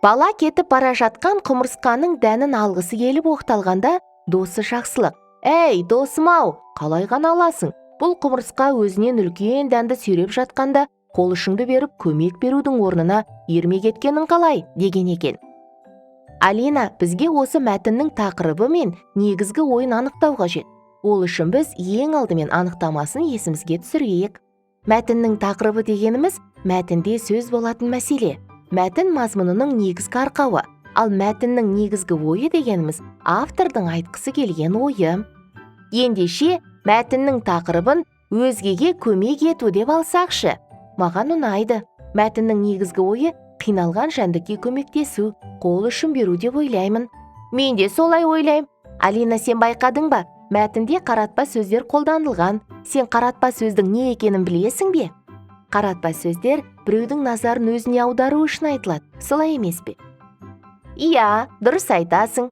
Бала кетіп бара жатқан құмырсқаның дәнін алғысы келіп оқталғанда, досы жақсылық: «Әй, досым-ау, қалай ғана аласың? Бұл құмырсқа өзінен үлкен дәнді сүйреп жатқанда, қол ұшыңды беріп көмек берудің орнына ермек еткенің қалай?» деген екен. Алина, бізге осы мәтіннің тақырыбы мен негізгі ойын анықтау қажет. Ол үшін біз ең алдымен анықтамасын есімізге түсірейік. Мәтіннің тақырыбы дегеніміз мәтінде сөз болатын мәселе. Мәтін мазмұнының негізгі арқауы, ал мәтіннің негізгі ойы дегеніміз автордың айтқысы келген ойы. Ендеше, мәтіннің тақырыбын өзгеге көмек ету деп алсақшы. Маған ұнайды. Мәтіннің негізгі ойы қиналған жәндікке көмектесу, қол ұшын беру деп ойлаймын. Мен де солай ойлаймын. Алина, сен байқадың ба? Мәтінде қаратпа сөздер қолданылған. Сен қаратпа сөздің не екенін білесің бе? Қаратпа сөздер біреудің назарын өзіне аудару үшін айтылады. Солай емес пе? Иә, дұрыс айтасың.